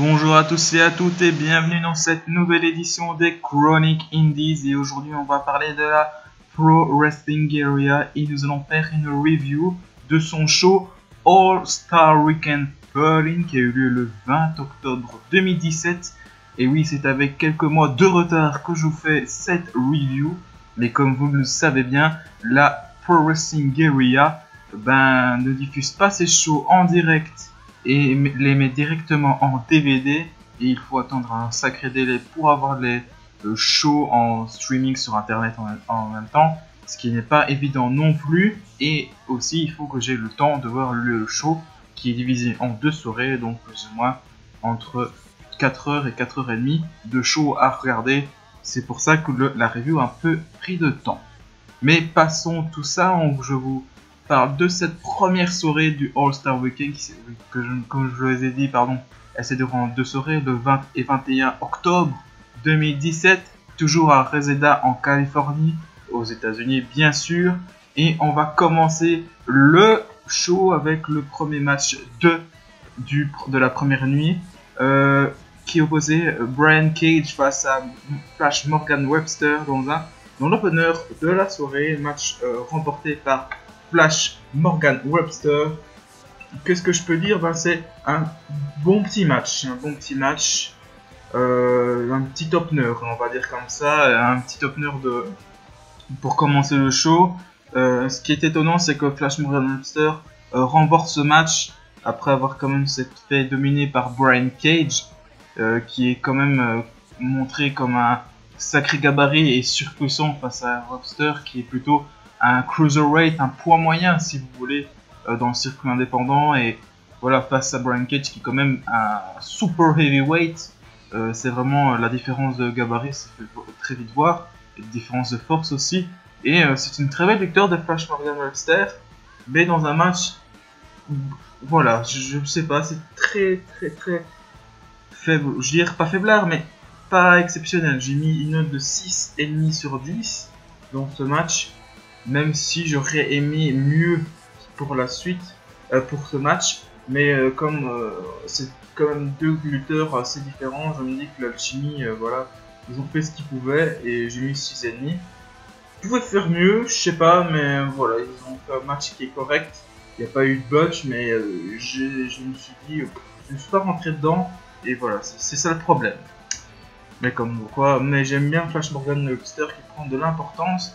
Bonjour à tous et à toutes et bienvenue dans cette nouvelle édition des Chronic Indies. Et aujourd'hui on va parler de la Pro Wrestling Area et nous allons faire une review de son show All Star Weekend Berlin qui a eu lieu le 20 octobre 2017. Et oui, c'est avec quelques mois de retard que je vous fais cette review. Mais comme vous le savez bien, la Pro Wrestling Area ne diffuse pas ses shows en direct et les met directement en DVD, et il faut attendre un sacré délai pour avoir les shows en streaming sur internet en même temps, ce qui n'est pas évident non plus. Et aussi il faut que j'ai le temps de voir le show qui est divisé en deux soirées, donc plus ou moins entre 4h et 4h30 de show à regarder. C'est pour ça que la review a un peu pris de temps. Mais passons tout ça, je vous parle de cette première soirée du All-Star Weekend comme je vous ai dit, elle s'est déroulée en deux soirées, le 20 et 21 octobre 2017, toujours à Reseda en Californie, aux États-Unis bien sûr. Et on va commencer le show avec le premier match de la première nuit, qui opposait Brian Cage face à Flash Morgan Webster dans l'opener de la soirée, match remporté par Flash Morgan Webster. Qu'est-ce que je peux dire? C'est un bon petit match, un petit opener, on va dire comme ça, un petit opener pour commencer le show. Ce qui est étonnant, c'est que Flash Morgan Webster remporte ce match après avoir quand même fait dominer par Brian Cage, qui est quand même montré comme un sacré gabarit et surpuissant face à Webster, qui est plutôt un cruiserweight, un poids moyen si vous voulez, dans le circuit indépendant. Et voilà, face à Brian Cage qui est quand même un super heavyweight, c'est vraiment la différence de gabarit, ça fait très vite voir, et la différence de force aussi. Et c'est une très belle victoire de Flash Morgan Webster, mais dans un match, voilà, je ne sais pas, c'est très faible, je dirais pas faiblard, mais pas exceptionnel. J'ai mis une note de 6,5 sur 10 dans ce match, même si j'aurais aimé mieux pour la suite, pour ce match. Mais comme c'est quand même deux lutteurs assez différents, je me dis que l'alchimie, voilà, ils ont fait ce qu'ils pouvaient et j'ai mis 6,5. Ils pouvaient faire mieux, je sais pas, mais voilà, ils ont fait un match qui est correct. Il n'y a pas eu de botch, mais je me suis dit, je ne suis pas rentré dedans, et voilà, c'est ça le problème. Mais comme quoi, mais j'aime bien Flash Morgan Webster qui prend de l'importance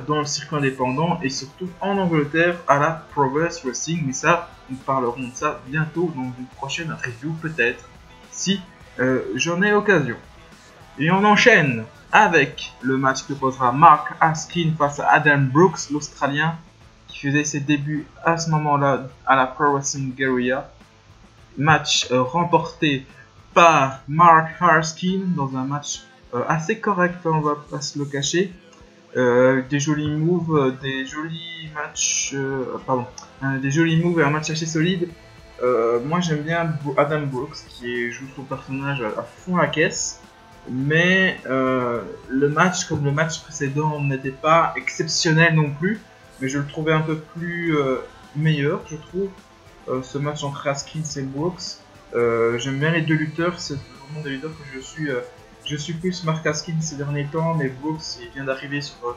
dans le circuit indépendant et surtout en Angleterre à la Progress Wrestling. Mais ça, nous parlerons de ça bientôt dans une prochaine review peut-être, si j'en ai l'occasion. Et on enchaîne avec le match que posera Mark Askin face à Adam Brooks, l'Australien, qui faisait ses débuts à ce moment-là à la Pro Wrestling Area. Match remporté par Mark Askin dans un match assez correct, on va pas se le cacher. Des jolis moves, des jolis matchs, des jolis moves et un match assez solide. Moi j'aime bien Adam Brooks qui joue son personnage à fond la caisse, mais le match, comme le match précédent, n'était pas exceptionnel non plus, mais je le trouvais un peu plus meilleur, je trouve. Ce match entre Haskins et Brooks, j'aime bien les deux lutteurs, c'est vraiment des lutteurs que je suis plus Mark Haskins ces derniers temps, mais Brooks il vient d'arriver sur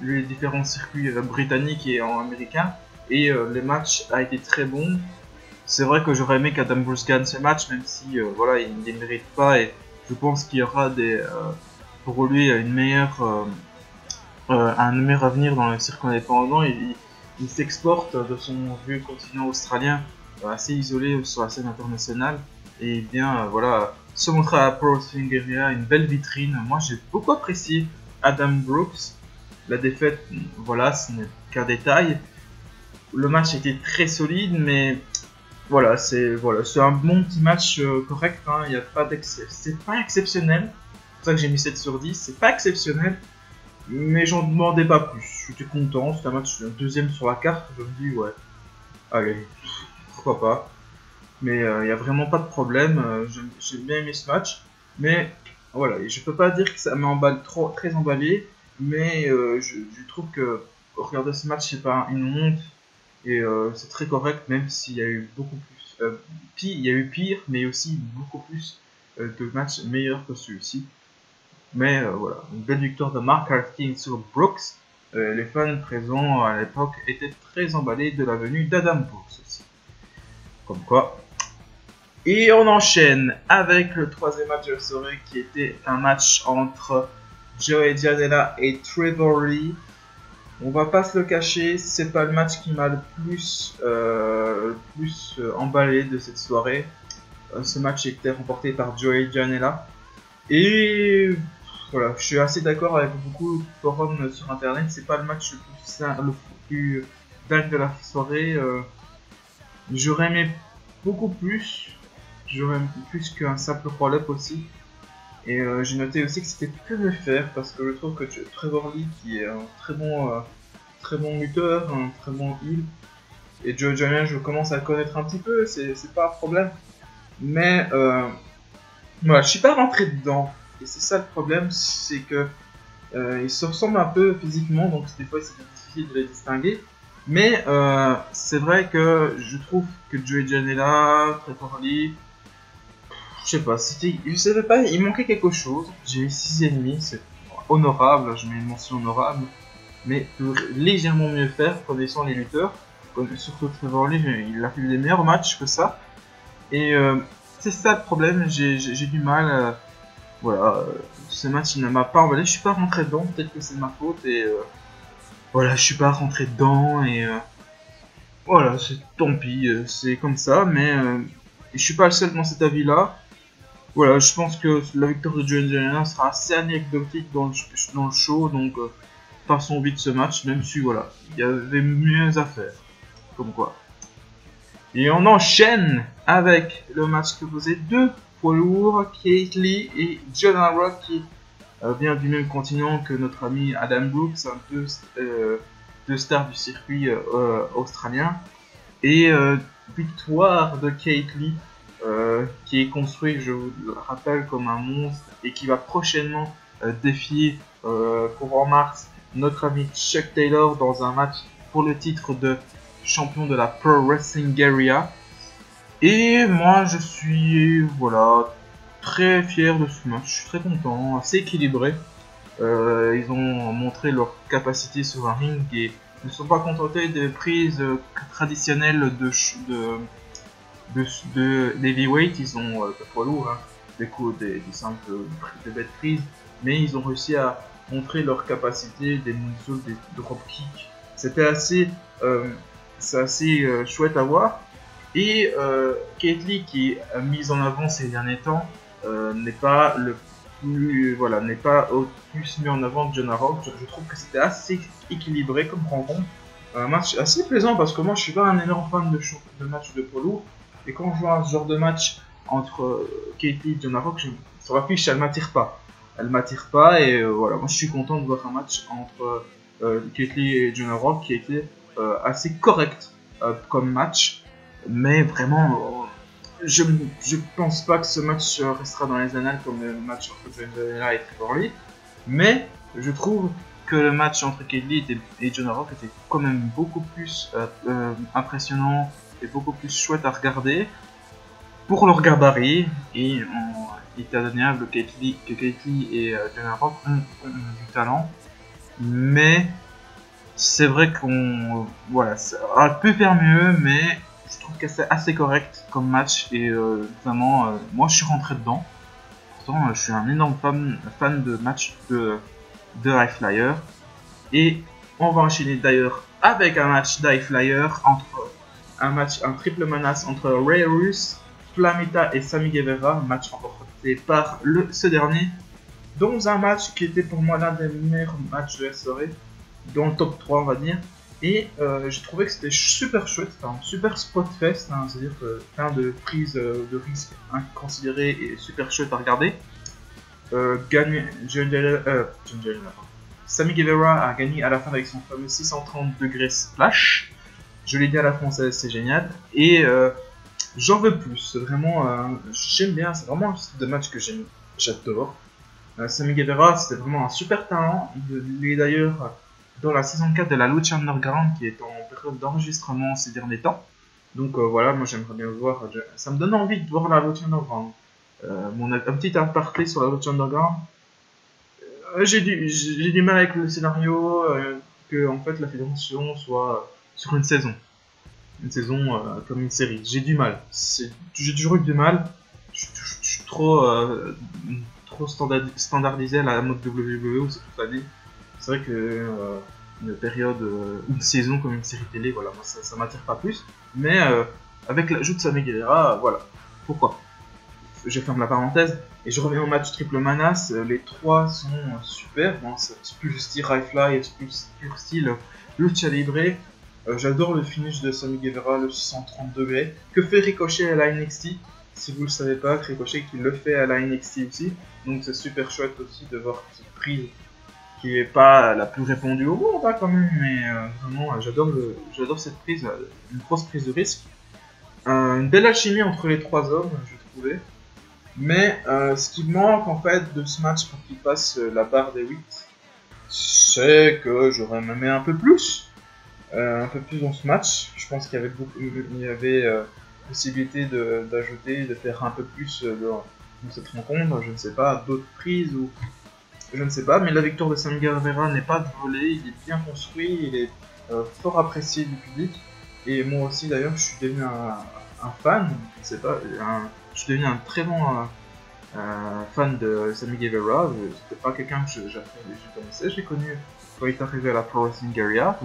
les différents circuits britanniques et américains, et le match a été très bon. C'est vrai que j'aurais aimé qu'Adam Brooks gagne ce match, même si voilà, il ne les mérite pas, et je pense qu'il y aura pour lui un meilleur avenir dans le circuit indépendant. Il s'exporte de son vieux continent australien assez isolé sur la scène internationale, et bien voilà, se montrer à la Pro Wrestling Area, une belle vitrine. Moi j'ai beaucoup apprécié Adam Brooks. La défaite, voilà, ce n'est qu'un détail. Le match était très solide, mais voilà, c'est un bon petit match correct, hein. Il y a pas c'est pas exceptionnel. C'est pour ça que j'ai mis 7 sur 10, c'est pas exceptionnel, mais j'en demandais pas plus. J'étais content, c'était un match deuxième sur la carte, je me dis ouais, allez, pourquoi pas. Mais il n'y a vraiment pas de problème, j'ai bien aimé ce match, mais voilà, je peux pas dire que ça m'emballe très emballé, mais je trouve que regarder ce match c'est pas une honte, et c'est très correct, même s'il y a eu beaucoup plus il y a eu pire, mais aussi beaucoup plus de matchs meilleurs que celui-ci. Mais voilà, une belle victoire de Mark Harkin sur Brooks. Les fans présents à l'époque étaient très emballés de la venue d'Adam Brooks aussi. Comme quoi. Et on enchaîne avec le troisième match de la soirée qui était un match entre Joey Janela et Trevor Lee. On va pas se le cacher, c'est pas le match qui m'a le plus, emballé de cette soirée. Ce match était remporté par Joey Janela. Et voilà, je suis assez d'accord avec beaucoup de forums sur internet, c'est pas le match le plus dingue de la soirée. J'aurais aimé beaucoup plus, j'aurais aimé plus qu'un simple roll-up aussi. Et j'ai noté aussi que c'était peu mieux faire parce que je trouve que Trevor Lee, qui est un très bon lutteur, un très bon heel, et Joey Janela, je commence à le connaître un petit peu, c'est pas un problème. Mais voilà, je suis pas rentré dedans. Et c'est ça le problème, c'est que ils se ressemblent un peu physiquement, donc des fois c'est difficile de les distinguer. Mais c'est vrai que je trouve que Joey Janela, Trevor Lee, je sais pas, je savais pas, il manquait quelque chose. J'ai eu 6,5, c'est honorable, je mets une mention honorable, mais légèrement mieux faire connaissant les lutteurs. Surtout Trevor Lee, il a fait des meilleurs matchs que ça. Et c'est ça le problème, j'ai du mal. Voilà, ce match il ne m'a pas emballé, je suis pas rentré dedans, peut-être que c'est de ma faute et voilà, je suis pas rentré dedans et voilà, c'est tant pis, c'est comme ça, mais je suis pas le seul dans cet avis-là. Voilà, je pense que la victoire de Joey Janela sera assez anecdotique dans le show, donc passons vite ce match, même si voilà, il y avait mieux à faire, comme quoi. Et on enchaîne avec le match que vous êtes deux poids lourds, Keith Lee et Jonah Rock, qui vient du même continent que notre ami Adam Brooks, deux stars du circuit australien. Et victoire de Keith Lee, qui est construit, je vous le rappelle, comme un monstre et qui va prochainement défier courant mars notre ami Chuck Taylor dans un match pour le titre de champion de la Pro Wrestling Guerrilla. Et moi je suis voilà très fier de ce match, je suis très content, assez équilibré. Ils ont montré leur capacité sur un ring et ne sont pas contentés des prises traditionnelles de l'heavyweight. Ils ont de poids lourd, hein, des simples des bêtes prises, mais ils ont réussi à montrer leur capacité, des moonsaults, des dropkicks. C'était assez chouette à voir. Et Keith Lee, qui est mise en avant ces derniers temps, n'est pas n'est pas au plus mis en avant que Jonah Rock. Je trouve que c'était assez équilibré comme rencontre. Un match assez plaisant parce que moi je suis pas un énorme fan de match de polo. Et quand je vois ce genre de match entre Keith Lee et Jonah Rock, sur la fiche elle m'attire pas. Elle m'attire pas et voilà, moi je suis content de voir un match entre Keith Lee et Jonah Rock qui était assez correct comme match. Mais vraiment, je pense pas que ce match restera dans les annales comme le match entre Joey Janela et Trevor Lee. Mais je trouve que le match entre Keith Lee et Jonah Rock était quand même beaucoup plus impressionnant et beaucoup plus chouette à regarder pour leur gabarit. Et il est indéniable que Keith Lee et Jonah Rock ont du talent. Mais c'est vrai qu'on ça aurait pu faire mieux, mais je trouve que c'est assez correct comme match et vraiment, moi je suis rentré dedans. Pourtant, je suis un énorme fan de match de High Flyer. Et on va enchaîner d'ailleurs avec un match d'High Flyer un triple menace entre Ray Russ, Flamita et Sammy Guevara, match remporté par ce dernier, dans un match qui était pour moi l'un des meilleurs matchs de la soirée, dans le top 3 on va dire. Et j'ai trouvé que c'était super chouette, c'était un super spot fest, hein, c'est-à-dire plein de prises de risques inconsidérées et super chouette à regarder. Sammy Guevara a gagné à la fin avec son fameux 630 degrés splash. Je l'ai dit à la française, c'est génial. Et j'en veux plus, vraiment, j'aime bien, c'est vraiment un style de match que j'adore. Sammy Guevara, c'était vraiment un super talent, il est d'ailleurs dans la saison 4 de la Lucha Underground qui est en période d'enregistrement ces derniers temps. Donc voilà, moi j'aimerais bien voir, ça me donne envie de voir la Lucha Underground. Un petit aparté sur la Lucha Underground. J'ai du mal avec le scénario que en fait la fédération soit sur une saison comme une série. J'ai du mal. J'ai toujours eu du mal. Je suis trop standardisé à la mode WWE où c'est toute l'année. C'est vrai que une période, une saison comme une série télé, voilà, moi ça m'attire pas plus. Mais avec l'ajout de Sammy Guevara, voilà, pourquoi. Je ferme la parenthèse et je reviens au match triple manas. Les trois sont super. Bon, c'est plus le style High Fly, c'est plus style Lucha Libre. J'adore le finish de Sammy Guevara, le 130 degrés, que fait Ricochet à la NXT. Si vous le savez pas, Ricochet qui le fait à la NXT aussi. Donc c'est super chouette aussi de voir cette prise qui est pas la plus répandue au monde hein, quand même, mais vraiment j'adore cette prise, une grosse prise de risque. Une belle alchimie entre les trois hommes, je trouvais. Mais ce qui manque en fait de ce match pour qu'il passe la barre des 8, c'est que j'aurais aimé un peu plus dans ce match. Je pense qu'il y avait possibilité d'ajouter, de faire un peu plus dans cette rencontre. Je ne sais pas, d'autres prises ou je ne sais pas. Mais la victoire de Sammy Guevara n'est pas volée, il est bien construit, il est fort apprécié du public. Et moi aussi d'ailleurs, je suis devenu un fan. Je ne sais pas, je suis devenu un très bon fan de Sammy Guevara. C'était pas quelqu'un que je connaissais. J'ai connu quand il est arrivé à la Pro Wrestling Area.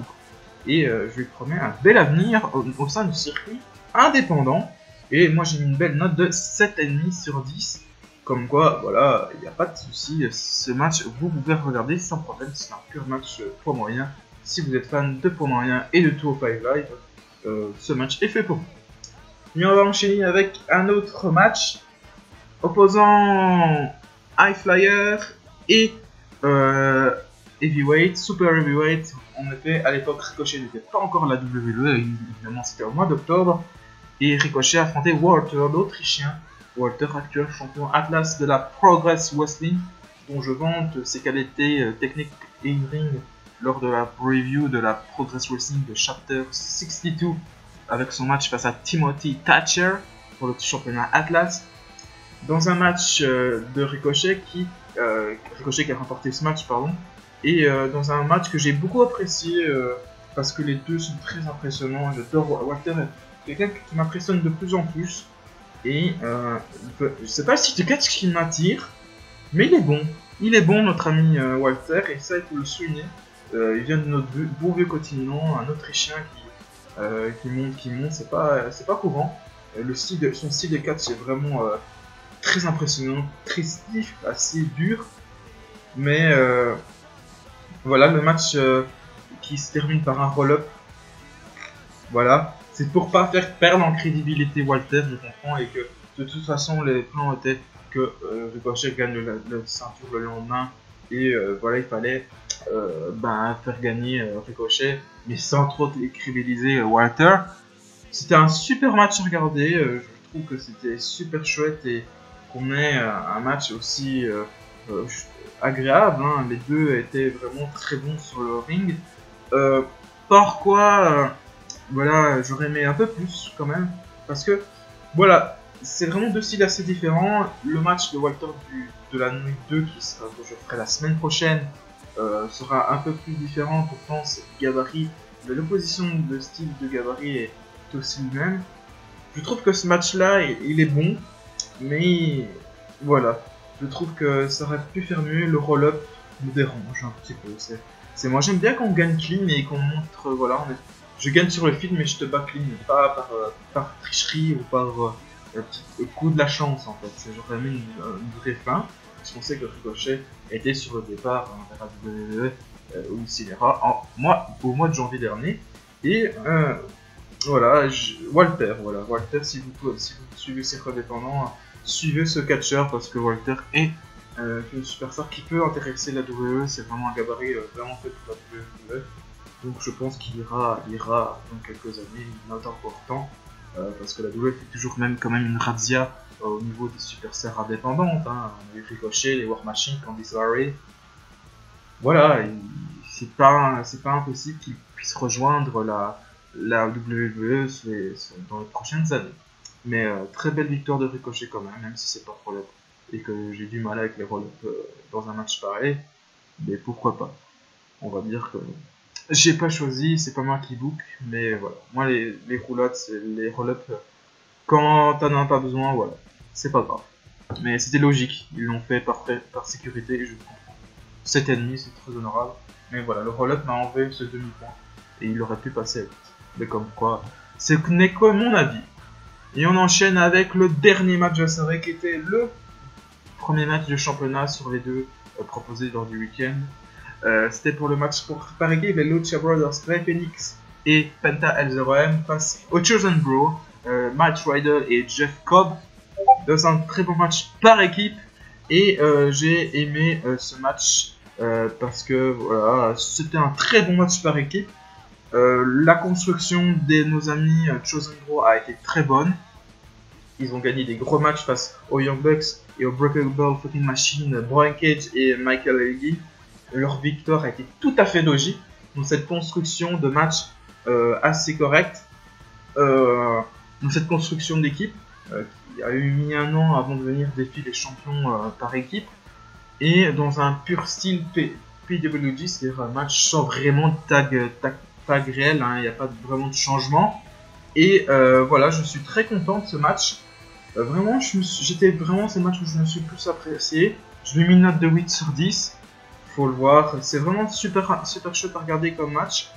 Et je lui promets un bel avenir au sein du circuit indépendant. Et moi j'ai mis une belle note de 7,5 sur 10. Comme quoi, voilà, il n'y a pas de souci. Ce match, vous pouvez regarder sans problème. C'est un pur match poids moyen. Si vous êtes fan de poids moyen et de 205 Live, ce match est fait pour vous. Et on va enchaîner avec un autre match opposant High Flyer et Heavyweight, Super Heavyweight. En effet, à l'époque, Ricochet n'était pas encore la WWE, évidemment c'était au mois d'octobre. Et Ricochet affrontait Walter, l'Autrichien. Walter, actuel champion Atlas de la Progress Wrestling, dont je vante ses qualités techniques et in-ring lors de la preview de la Progress Wrestling de Chapter 62, avec son match face à Timothy Thatcher pour le championnat Atlas. Dans un match de Ricochet qui a remporté ce match, pardon, et dans un match que j'ai beaucoup apprécié parce que les deux sont très impressionnants. J'adore Walter, quelqu'un qui m'impressionne de plus en plus. Et je sais pas si tu catches ce qui m'attire, mais il est bon. Il est bon, notre ami Walter, et ça il faut le souligner. Il vient de notre beau vieux continent, un Autrichien qui monte, c'est pas courant. Son style de catch est vraiment très impressionnant, très stiff, assez dur. Mais voilà, le match qui se termine par un roll-up. Voilà, c'est pour pas faire perdre en crédibilité Walter, je comprends, et que de toute façon les plans étaient que Ricochet gagne le ceinture le lendemain, et voilà, il fallait faire gagner Ricochet, mais sans trop crédibiliser Walter. C'était un super match à regarder, je trouve que c'était super chouette et qu'on ait un match aussi agréable, hein. Les deux étaient vraiment très bons sur le ring. Pourquoi voilà, j'aurais aimé un peu plus quand même, parce que voilà, c'est vraiment deux styles assez différents. Le match de Walter de la nuit 2 que je ferai la semaine prochaine sera un peu plus différent, pourtant c'est gabarit, l'opposition de style de gabarit est aussi le même. Je trouve que ce match là il est bon, mais voilà, je trouve que ça aurait pu faire mieux. Le roll-up me dérange un petit peu, c'est moi, j'aime bien qu'on gagne clean et qu'on montre, voilà, je gagne sur le film mais je te bats clean, pas par tricherie ou par petit coup de la chance en fait. J'aurais aimé une vraie fin, parce qu'on sait que Ricochet était sur le départ vers la WWE ou Cinera au mois de janvier dernier. Et voilà, Walter, si vous suivez ces redépendants, suivez ce catcheur parce que Walter est une superstar qui peut intéresser la WWE. C'est vraiment un gabarit vraiment fait pour la WWE. Donc je pense qu'il ira dans quelques années, il n'a encore temps, parce que la WWE fait toujours quand même une razzia au niveau des superstars indépendantes, hein, les Ricochet, les War Machine, Candice LeRae. Voilà, c'est pas impossible qu'ils puissent rejoindre la WWE dans les prochaines années. Mais très belle victoire de Ricochet quand même si c'est pas roll-up. Et que j'ai du mal avec les roll-up dans un match pareil. Mais pourquoi pas. On va dire que j'ai pas choisi, c'est pas moi qui book. Mais voilà, moi les roulottes, les roll-up, quand t'en as pas besoin, voilà, c'est pas grave. Mais c'était logique, ils l'ont fait par sécurité et je comprends. 7,5, c'est très honorable. Mais voilà, le roll-up m'a enlevé ce demi-point. Et il aurait pu passer à 8. Mais comme quoi, ce n'est que mon avis. Et on enchaîne avec le dernier match de la soirée qui était le premier match de championnat sur les deux proposés lors du week-end. C'était pour le match par équipe, les Lucha Brothers, Rey Fenix et Penta El0M face aux Chosen Bro, Matt Riddle et Jeff Cobb. Dans un très bon match par équipe. Et j'ai aimé ce match parce que voilà, c'était un très bon match par équipe. La construction de nos amis Chosen Bro a été très bonne. Ils ont gagné des gros matchs face aux Young Bucks et aux Breakable Fucking Machine, Brian Cage et Michael Elgin. Leur victoire a été tout à fait logique dans cette construction de match assez correcte. Dans cette construction d'équipe qui a eu mis un an avant de venir défier les champions par équipe. Et dans un pur style PWG, c'est-à-dire un match sans vraiment de tag réel, il n'y a pas vraiment de changement. Et voilà, je suis très content de ce match. Vraiment, c'est le match où je me suis plus apprécié. Je lui ai mis une note de 8 sur 10. Faut le voir, c'est vraiment super chouette à regarder comme match.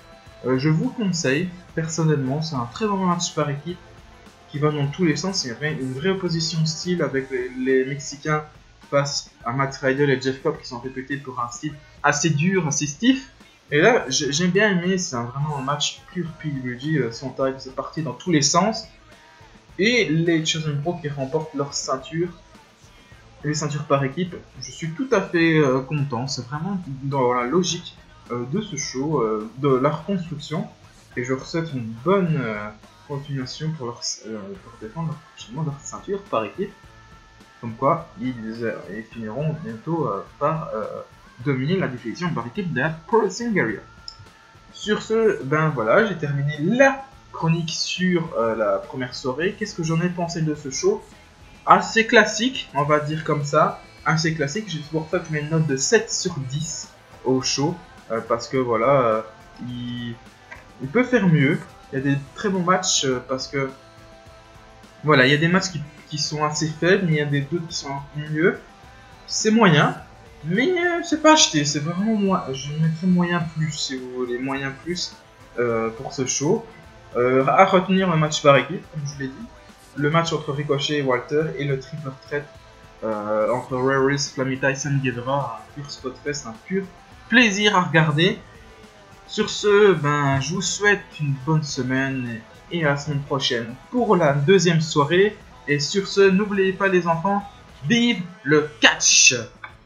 Je vous conseille, personnellement, c'est un très bon match par équipe qui va dans tous les sens. Il y avait une vraie opposition style avec les Mexicains face à Matt Riddle et Jeff Cobb qui sont réputés pour un style assez dur, assez stiff. Et là, j'ai bien aimé, c'est vraiment un match pur PWG, son tag, c'est parti dans tous les sens. Et les Chosen Bro qui remportent leur ceinture, les ceintures par équipe, je suis tout à fait content. C'est vraiment dans la logique de ce show, de la reconstruction. Et je leur souhaite une bonne continuation pour défendre prochainement leur ceinture par équipe. Comme quoi, ils finiront bientôt par dominer la division par équipe de la Pro Wrestling Area. Sur ce, ben voilà, j'ai terminé la chronique sur la première soirée. Qu'est-ce que j'en ai pensé de ce show? Assez classique, on va dire comme ça. Assez classique, j'ai pour ça que je mets une note de 7 sur 10 au show. Parce que voilà, il peut faire mieux. Il y a des très bons matchs parce que voilà, il y a des matchs qui sont assez faibles, mais il y a des d'autres qui sont mieux. C'est moyen, mais c'est pas acheté, c'est vraiment moi. Je mettrai moyen plus si vous voulez, moyen plus pour ce show. À retenir le match par équipe, comme je l'ai dit. Le match entre Ricochet et Walter et le triple retraite entre Raris, Flammy Tyson, Guevara, un pur spot fest, un pur plaisir à regarder. Sur ce, ben, je vous souhaite une bonne semaine et à la semaine prochaine pour la deuxième soirée. Et sur ce, n'oubliez pas les enfants, vive le catch!